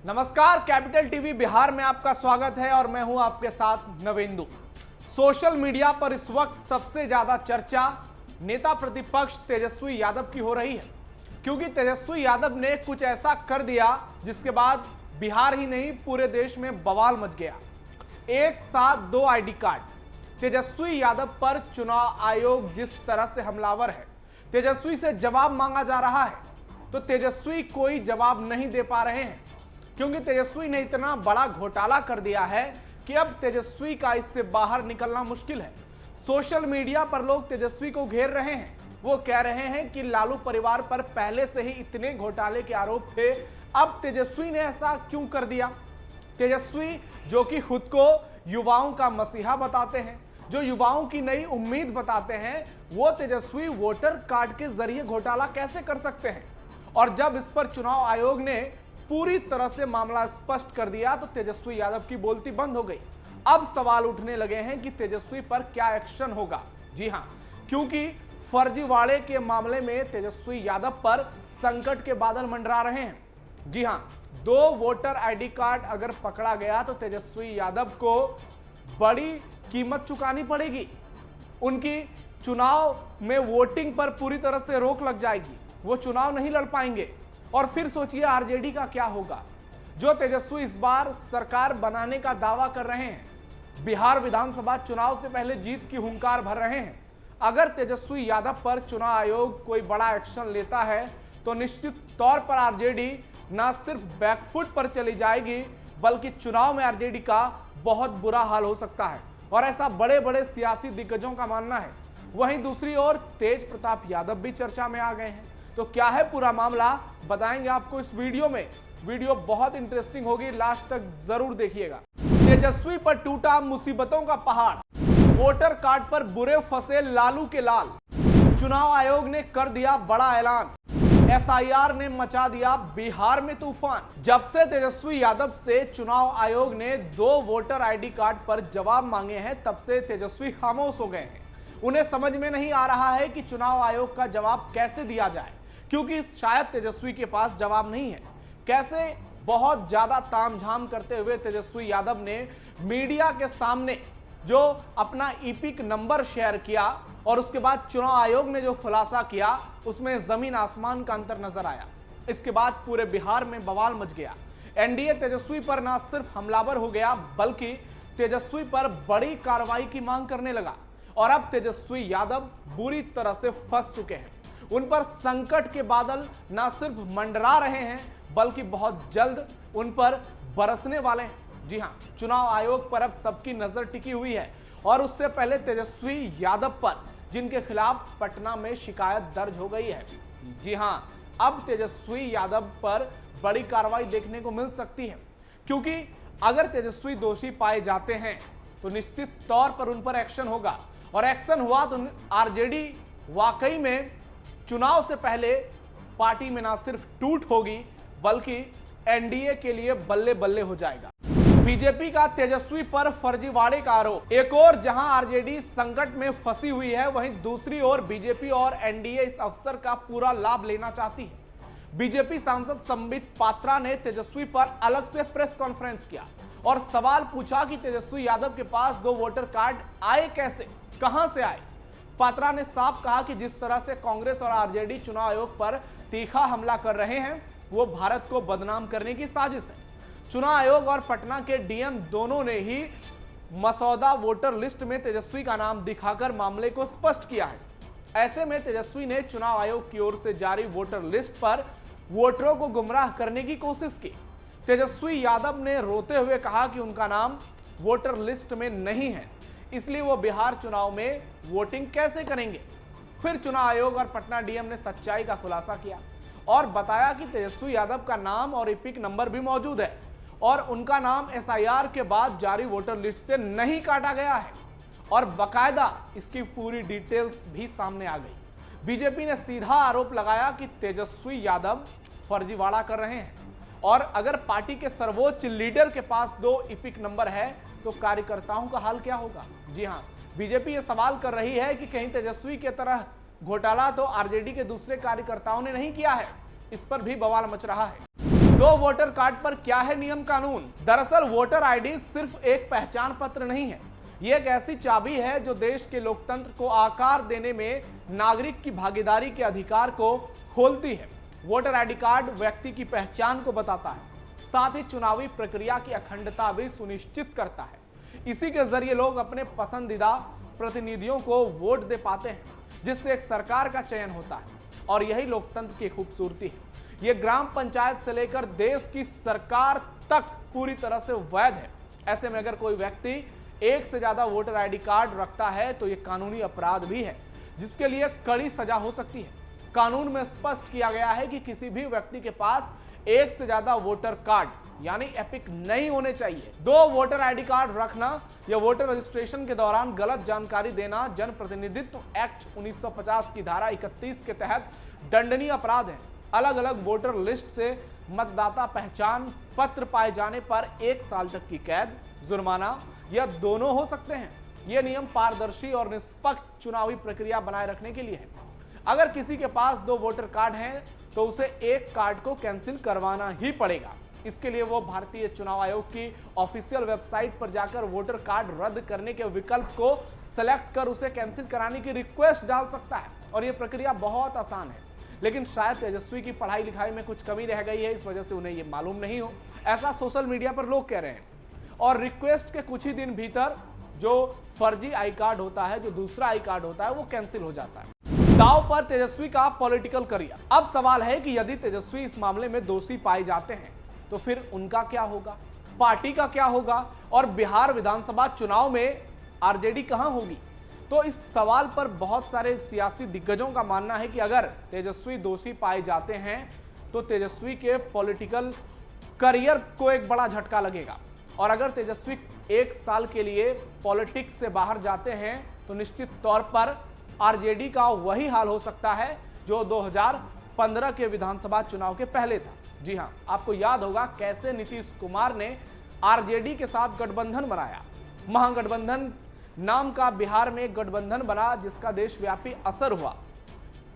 नमस्कार, capital TV Bihar में आपका स्वागत है और मैं हूं आपके साथ नवेंदु। सोशल मीडिया पर इस वक्त सबसे ज्यादा चर्चा नेता प्रतिपक्ष तेजस्वी यादव की हो रही है, क्योंकि तेजस्वी यादव ने कुछ ऐसा कर दिया जिसके बाद बिहार ही नहीं पूरे देश में बवाल मच गया। एक साथ दो आईडी कार्ड। तेजस्वी यादव पर चुनाव आयोग जिस तरह से हमलावर है, तेजस्वी से जवाब मांगा जा रहा है तो तेजस्वी कोई जवाब नहीं दे पा रहे हैं, क्योंकि तेजस्वी ने इतना बड़ा घोटाला कर दिया है कि अब तेजस्वी का इससे बाहर निकलना मुश्किल है। सोशल मीडिया पर लोग तेजस्वी को घेर रहे हैं। वो कह रहे हैं कि लालू परिवार पर पहले से ही इतने घोटाले के आरोप थे, अब तेजस्वी ने ऐसा क्यों कर दिया। तेजस्वी जो कि खुद को युवाओं का मसीहा बताते हैं, जो युवाओं की नई उम्मीद बताते हैं, वो तेजस्वी वोटर कार्ड के जरिए घोटाला कैसे कर सकते हैं। और जब इस पर चुनाव आयोग ने पूरी तरह से मामला स्पष्ट कर दिया तो तेजस्वी यादव की बोलती बंद हो गई। अब सवाल उठने लगे हैं कि तेजस्वी पर क्या एक्शन होगा। जी हां, क्योंकि फर्जीवाड़े के मामले में तेजस्वी यादव पर संकट के बादल मंडरा रहे हैं। जी हां, दो वोटर आईडी कार्ड अगर पकड़ा गया तो तेजस्वी यादव को बड़ी कीमत चुकानी पड़ेगी। उनकी चुनाव में वोटिंग पर पूरी तरह से रोक लग जाएगी, वो चुनाव नहीं लड़ पाएंगे। और फिर सोचिए आरजेडी का क्या होगा, जो तेजस्वी इस बार सरकार बनाने का दावा कर रहे हैं, बिहार विधानसभा चुनाव से पहले जीत की हुंकार भर रहे हैं। अगर तेजस्वी यादव पर चुनाव आयोग कोई बड़ा एक्शन लेता है तो निश्चित तौर पर आरजेडी ना सिर्फ बैकफुट पर चली जाएगी, बल्कि चुनाव में आरजेडी का बहुत बुरा हाल हो सकता है, और ऐसा बड़े बड़े सियासी दिग्गजों का मानना है। वहीं दूसरी ओर तेज प्रताप यादव भी चर्चा में आ गए हैं। तो क्या है पूरा मामला, बताएंगे आपको इस वीडियो में। वीडियो बहुत इंटरेस्टिंग होगी, लास्ट तक जरूर देखिएगा। तेजस्वी पर टूटा मुसीबतों का पहाड़, वोटर कार्ड पर बुरे फंसे लालू के लाल। चुनाव आयोग ने कर दिया बड़ा ऐलान, एसआईआर ने मचा दिया बिहार में तूफान। जब से तेजस्वी यादव से चुनाव आयोग ने दो वोटर आईडी कार्ड पर जवाब मांगे हैं, तब से तेजस्वी खामोश हो गए हैं। उन्हें समझ में नहीं आ रहा है कि चुनाव आयोग का जवाब कैसे दिया जाए, क्योंकि शायद तेजस्वी के पास जवाब नहीं है। कैसे बहुत ज्यादा तामझाम करते हुए तेजस्वी यादव ने मीडिया के सामने जो अपना ईपिक नंबर शेयर किया और उसके बाद चुनाव आयोग ने जो खुलासा किया, उसमें जमीन आसमान का अंतर नजर आया। इसके बाद पूरे बिहार में बवाल मच गया। एनडीए तेजस्वी पर ना सिर्फ हमलावर हो गया, बल्कि तेजस्वी पर बड़ी कार्रवाई की मांग करने लगा। और अब तेजस्वी यादव बुरी तरह से फंस चुके हैं। उन पर संकट के बादल ना सिर्फ मंडरा रहे हैं, बल्कि बहुत जल्द उन पर बरसने वाले हैं। जी हां, चुनाव आयोग पर अब सबकी नजर टिकी हुई है, और उससे पहले तेजस्वी यादव पर, जिनके खिलाफ पटना में शिकायत दर्ज हो गई है। जी हां, अब तेजस्वी यादव पर बड़ी कार्रवाई देखने को मिल सकती है, क्योंकि अगर तेजस्वी दोषी पाए जाते हैं तो निश्चित तौर पर उन पर एक्शन होगा, और एक्शन हुआ तो आरजेडी वाकई में चुनाव से पहले पार्टी में ना सिर्फ टूट होगी, बल्कि एनडीए के लिए बल्ले बल्ले हो जाएगा। बीजेपी का तेजस्वी पर फर्जीवाड़े का आरोप। एक और जहां आरजेडी संकट में फंसी हुई है, वहीं दूसरी ओर बीजेपी और एनडीए इस अवसर का पूरा लाभ लेना चाहती है। बीजेपी सांसद संबित पात्रा ने तेजस्वी पर अलग से प्रेस कॉन्फ्रेंस किया और सवाल पूछा कि तेजस्वी यादव के पास दो वोटर कार्ड आए कैसे, कहां से आए। पात्रा ने साफ कहा कि जिस तरह से कांग्रेस और आरजेडी चुनाव आयोग पर तीखा हमला कर रहे हैं, वो भारत को बदनाम करने की साजिश है। चुनाव आयोग और पटना के डीएम दोनों ने ही मसौदा वोटर लिस्ट में तेजस्वी का नाम दिखाकर मामले को स्पष्ट किया है। ऐसे में तेजस्वी ने चुनाव आयोग की ओर से जारी वोटर लिस्ट पर वोटरों को गुमराह करने की कोशिश की। तेजस्वी यादव ने रोते हुए कहा कि उनका नाम वोटर लिस्ट में नहीं है, इसलिए वो बिहार चुनाव में वोटिंग कैसे करेंगे। फिर चुनाव आयोग और पटना डीएम ने सच्चाई का खुलासा किया और बताया कि तेजस्वी यादव का नाम और ईपिक नंबर भी मौजूद है, और उनका नाम एसआईआर के बाद जारी वोटर लिस्ट से नहीं काटा गया है, और बकायदा इसकी पूरी डिटेल्स भी सामने आ गई। बीजेपी ने सीधा आरोप लगाया कि तेजस्वी यादव फर्जीवाड़ा कर रहे हैं, और अगर पार्टी के सर्वोच्च लीडर के पास दो ईपिक नंबर है तो कार्यकर्ताओं का हाल क्या होगा। जी हां, बीजेपी ये सवाल कर रही है कि कहीं तेजस्वी की तरह घोटाला तो आरजेडी के दूसरे कार्यकर्ताओं ने नहीं किया है। इस पर भी बवाल मच रहा है। दो वोटर कार्ड पर क्या है नियम कानून? दरअसल वोटर आईडी सिर्फ एक पहचान पत्र नहीं है, ये एक ऐसी चाबी है जो देश के लोकतंत्र को आकार देने में नागरिक की भागीदारी के अधिकार को खोलती है। वोटर आईडी कार्ड व्यक्ति की पहचान को बताता है, साथ ही चुनावी प्रक्रिया की अखंडता भी सुनिश्चित करता है। इसी के जरिए लोग अपने पसंदीदा प्रतिनिधियों को वोट दे पाते हैं, जिससे एक सरकार का चयन होता है, और यही लोकतंत्र की खूबसूरती है। ये ग्राम पंचायत से लेकर देश की सरकार तक पूरी तरह से वैध है। ऐसे में अगर कोई व्यक्ति एक से ज्यादा वोटर आईडी कार्ड रखता है तो ये कानूनी अपराध भी है, जिसके लिए कड़ी सजा हो सकती है। कानून में स्पष्ट किया गया है कि किसी भी व्यक्ति के पास एक से ज्यादा वोटर कार्ड यानी एपिक नहीं होने चाहिए। दो वोटर आईडी कार्ड रखना या वोटर रजिस्ट्रेशन के दौरान गलत जानकारी देना जनप्रतिनिधित्व एक्ट 1950 की धारा 31 के तहत दंडनीय अपराध है। अलग अलग वोटर लिस्ट से मतदाता पहचान पत्र पाए जाने पर 1 साल तक की कैद, जुर्माना या दोनों हो सकते हैं। यह नियम पारदर्शी और निष्पक्ष चुनावी प्रक्रिया बनाए रखने के लिए है। अगर किसी के पास 2 वोटर कार्ड हैं तो उसे एक कार्ड को कैंसिल करवाना ही पड़ेगा। इसके लिए वो भारतीय चुनाव आयोग की ऑफिशियल वेबसाइट पर जाकर वोटर कार्ड रद्द करने के विकल्प को सेलेक्ट कर उसे कैंसिल कराने की रिक्वेस्ट डाल सकता है, और ये प्रक्रिया बहुत आसान है। लेकिन शायद तेजस्वी की पढ़ाई लिखाई में कुछ कमी रह गई है, इस वजह से उन्हें ये मालूम नहीं हो, ऐसा सोशल मीडिया पर लोग कह रहे हैं। और रिक्वेस्ट के कुछ ही दिन भीतर जो फर्जी आई कार्ड होता है, जो दूसरा आई कार्ड होता है, वो कैंसिल हो जाता है। दांव पर तेजस्वी का पॉलिटिकल करियर। अब सवाल है कि यदि तेजस्वी इस मामले में दोषी पाए जाते हैं तो फिर उनका क्या होगा, पार्टी का क्या होगा, और बिहार विधानसभा चुनाव में आरजेडी कहां होगी? तो इस सवाल पर बहुत सारे सियासी दिग्गजों का मानना है कि अगर तेजस्वी दोषी पाए जाते हैं तो तेजस्वी के पॉलिटिकल करियर को एक बड़ा झटका लगेगा, और अगर तेजस्वी 1 साल के लिए पॉलिटिक्स से बाहर जाते हैं तो निश्चित तौर पर आरजेडी का वही हाल हो सकता है जो 2015 के विधानसभा चुनाव के पहले था। जी हां, आपको याद होगा कैसे नीतीश कुमार ने आरजेडी के साथ गठबंधन बनाया। महागठबंधन नाम का बिहार में एक गठबंधन बना जिसका देशव्यापी असर हुआ,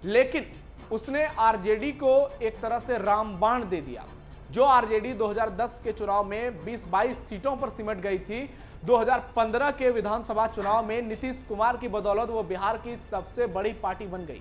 लेकिन उसने आरजेडी को एक तरह से रामबाण दे दिया। जो आरजेडी 2010 के चुनाव में 20-22 सीटों पर सिमट गई थी, 2015 के विधानसभा चुनाव में नीतीश कुमार की बदौलत वो बिहार की सबसे बड़ी पार्टी बन गई,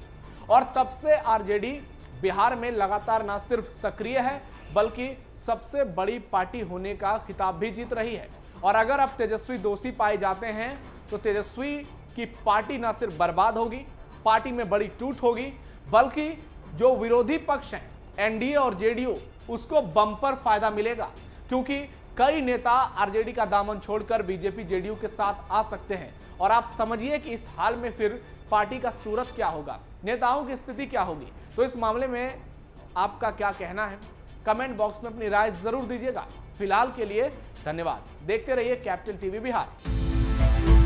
और तब से आरजेडी बिहार में लगातार न सिर्फ सक्रिय है बल्कि सबसे बड़ी पार्टी होने का खिताब भी जीत रही है। और अगर अब तेजस्वी दोषी पाए जाते हैं तो तेजस्वी की पार्टी न सिर्फ बर्बाद होगी, पार्टी में बड़ी टूट होगी, बल्कि जो विरोधी पक्ष हैं एनडीए और जेडीयू, उसको बम्पर फायदा मिलेगा, क्योंकि कई नेता आरजेडी का दामन छोड़कर बीजेपी जेडीयू के साथ आ सकते हैं। और आप समझिए कि इस हाल में फिर पार्टी का सूरत क्या होगा, नेताओं की स्थिति क्या होगी। तो इस मामले में आपका क्या कहना है, कमेंट बॉक्स में अपनी राय जरूर दीजिएगा। फिलहाल के लिए धन्यवाद। देखते रहिए कैपिटल टीवी बिहार।